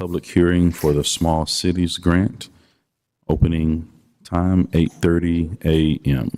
public hearing for the Small Cities Grant. Opening time 8:30 a.m.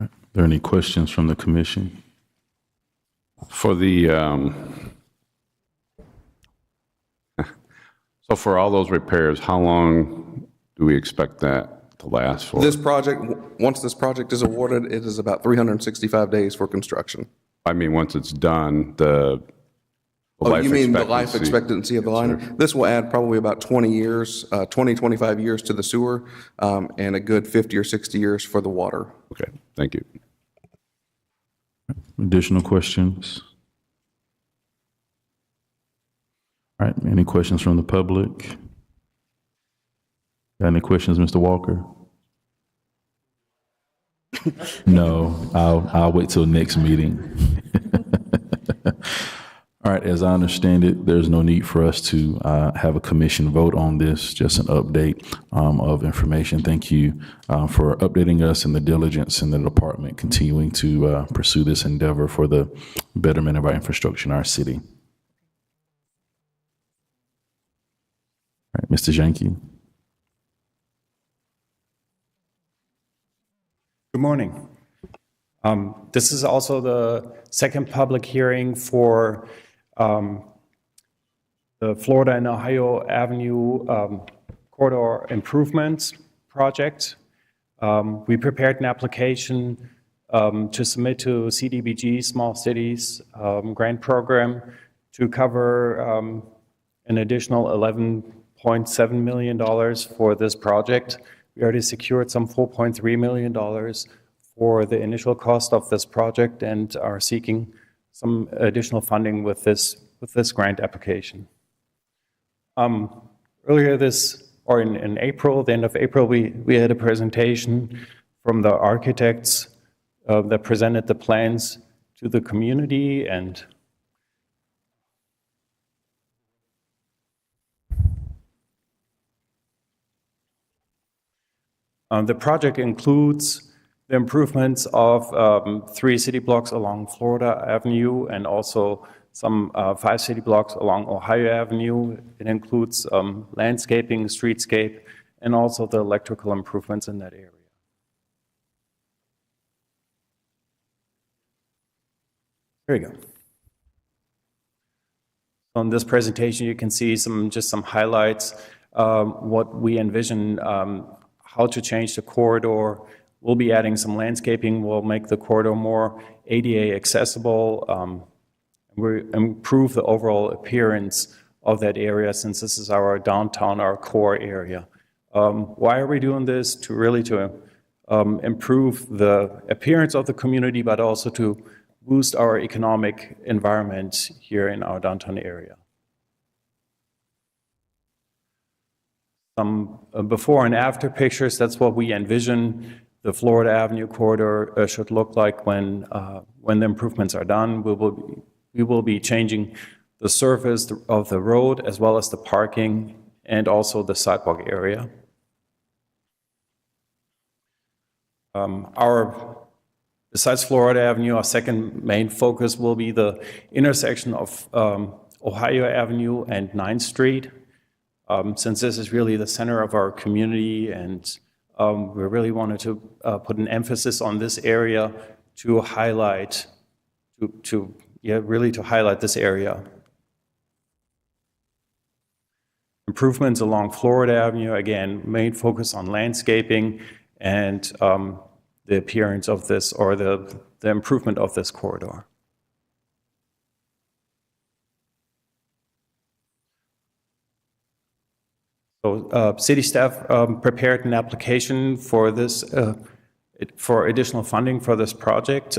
Are there any questions from the commission? For the, so for all those repairs, how long do we expect that to last for? This project, once this project is awarded, it is about 365 days for construction. I mean, once it's done, the Oh, life you mean the life expectancy. expectancy of the line? This will add probably about 20 years, 25 years to the sewer, and a good 50 or 60 years for the water. Okay, thank you. Additional questions? All right, any questions from the public? Got any questions, Mr. Walker? No, I'll wait till next meeting. All right, as I understand it, there's no need for us to have a commission vote on this, just an update of information. Thank you for updating us and the diligence in the department continuing to pursue this endeavor for the betterment of our infrastructure in our city. All right, Mr. Janke. Good morning. This is also the second public hearing for the Florida and Ohio Avenue corridor improvements project. We prepared an application to submit to CDBG Small Cities Grant Program to cover an additional $11.7 million for this project. We already secured some $4.3 million for the initial cost of this project and are seeking some additional funding with this grant application. Earlier in April, the end of April, we had a presentation from the architects that presented the plans to the community, and the project includes the improvements of 3 city blocks along Florida Avenue and also some 5 city blocks along Ohio Avenue. It includes landscaping, streetscape, and also the electrical improvements in that area. Here you go. On this presentation, you can see just some highlights. what we envision, how to change the corridor. We'll be adding some landscaping. We'll make the corridor more ADA accessible. We improve the overall appearance of that area, since this is our downtown, our core area. Why are we doing this? To improve the appearance of the community, but also to boost our economic environment here in our downtown area. Some before and after pictures, that's what we envision the Florida Avenue corridor should look like when the improvements are done. We will be changing the surface of the road as well as the parking and also the sidewalk area. Besides Florida Avenue, our second main focus will be the intersection of Ohio Avenue and 9th Street. Since this is really the center of our community, and we really wanted to put an emphasis on this area to highlight, really to highlight this area. Improvements along Florida Avenue, again, main focus on landscaping and the appearance of this, or the improvement of this corridor. So city staff prepared an application for this, for additional funding for this project.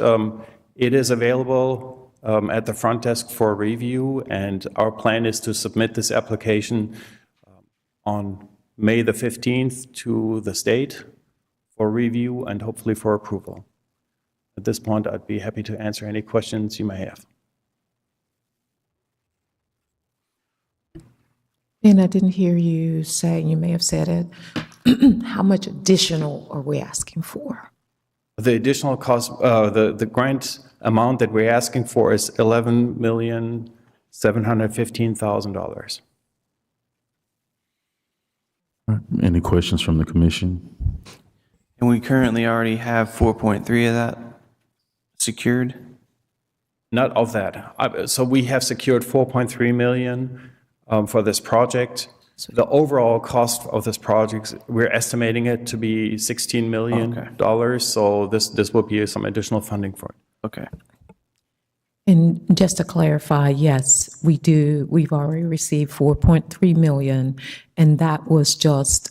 It is available at the front desk for review, and our plan is to submit this application on May the 15th to the state for review and hopefully for approval. At this point, I'd be happy to answer any questions you may have. And I didn't hear you say, you may have said it, how much additional are we asking for? The additional cost, the grant amount that we're asking for is $11,715,000. Any questions from the commission? And we currently already have 4.3 of that secured? Not of that. So we have secured 4.3 million for this project. The overall cost of this project, we're estimating it to be $16 million. So this will be some additional funding for it. Okay. And just to clarify, yes, we do, we've already received 4.3 million, and that was just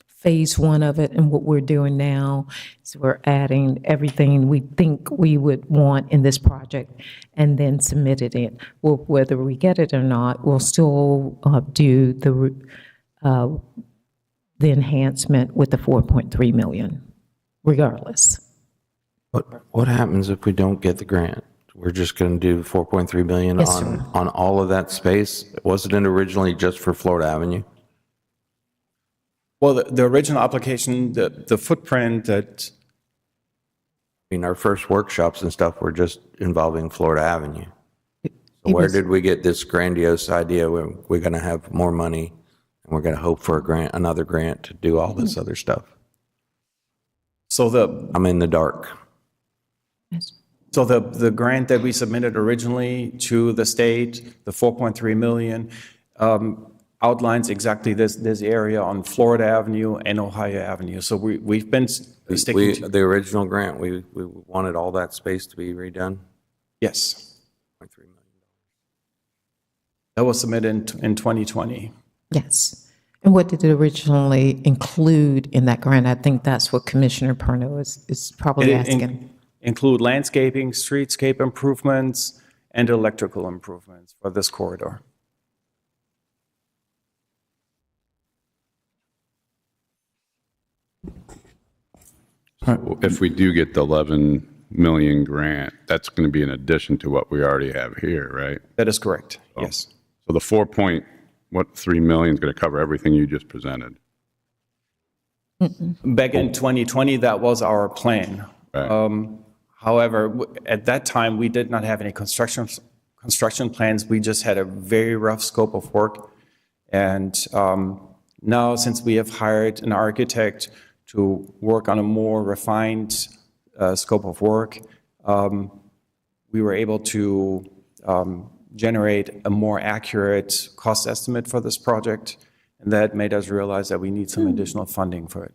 phase one of it. And what we're doing now is we're adding everything we think we would want in this project and then submitted it. Well, whether we get it or not, we'll still do the enhancement with the 4.3 million, regardless. What happens if we don't get the grant? We're just going to do 4.3 million Yes, sir. on all of that space? Wasn't it originally just for Florida Avenue? Well, the original application, the footprint that, I mean, our first workshops and stuff were just involving Florida Avenue. So It where was- did we get this grandiose idea where we're going to have more money and we're going to hope for a grant, another grant to do all this other stuff? so I'm in the dark. Yes. So the grant that we submitted originally to the state, the 4.3 million, outlines exactly this area on Florida Avenue and Ohio Avenue. So we've been sticking to, The original grant, we wanted all that space to be redone. yes, 0.3 million. that was submitted in 2020. Yes. And what did it originally include in that grant? I think that's what Commissioner Perno is probably It asking. include landscaping, streetscape improvements, and electrical improvements for this corridor. If we do get the 11 million grant, that's going to be in addition to what we already have here, right? That is correct, yes. So the 4.3 million is going to cover everything you just presented. Back in 2020, that was our plan. Right. However, at that time, we did not have any construction plans. We just had a very rough scope of work. And now, since we have hired an architect to work on a more refined scope of work, we were able to generate a more accurate cost estimate for this project. And that made us realize that we need some additional funding for it.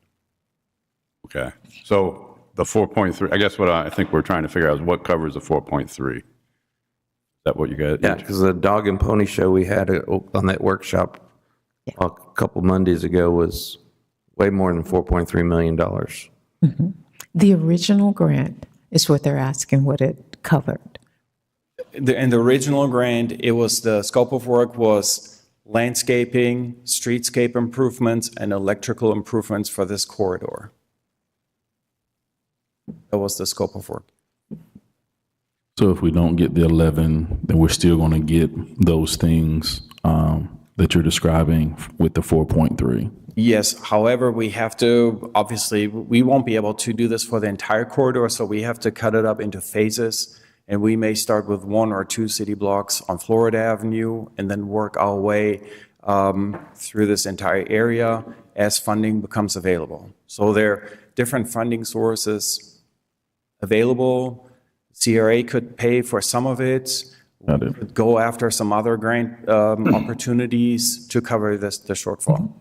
Okay. So the 4.3, I guess what I think we're trying to figure out is what covers the 4.3? Is that what you got? Yeah, because the dog and pony show we had on that workshop a couple Mondays ago was way more than $4.3 million. The original grant is what they're asking, what it covered. In the original grant, it was, the scope of work was landscaping, streetscape improvements, and electrical improvements for this corridor. That was the scope of work. So if we don't get the 11, then we're still going to get those things that you're describing with the 4.3. Yes, however, we have to, obviously, we won't be able to do this for the entire corridor, so we have to cut it up into phases. And we may start with 1 or 2 city blocks on Florida Avenue and then work our way through this entire area as funding becomes available. So there are different funding sources available. CRA could pay for some of it. Got it. We could go after some other grant opportunities to cover the shortfall.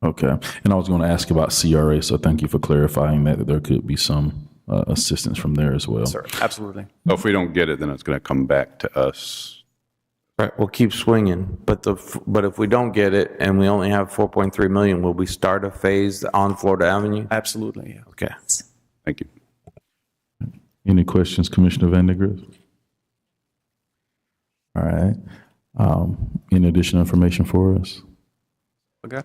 Okay. And I was going to ask about CRA, so thank you for clarifying that there could be some assistance from there as well. Sir, absolutely. So if we don't get it, then it's going to come back to us. Right, we'll keep swinging, but if we don't get it and we only have 4.3 million, will we start a phase on Florida Avenue? Absolutely, yeah. Okay. Thank you. Any questions, Commissioner Vandegrift? All right. Any additional information for us? Okay.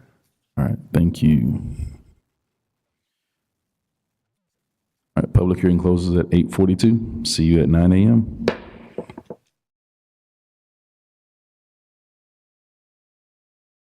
All right, thank you. All right, public hearing closes at 8:42. See you at 9 a.m.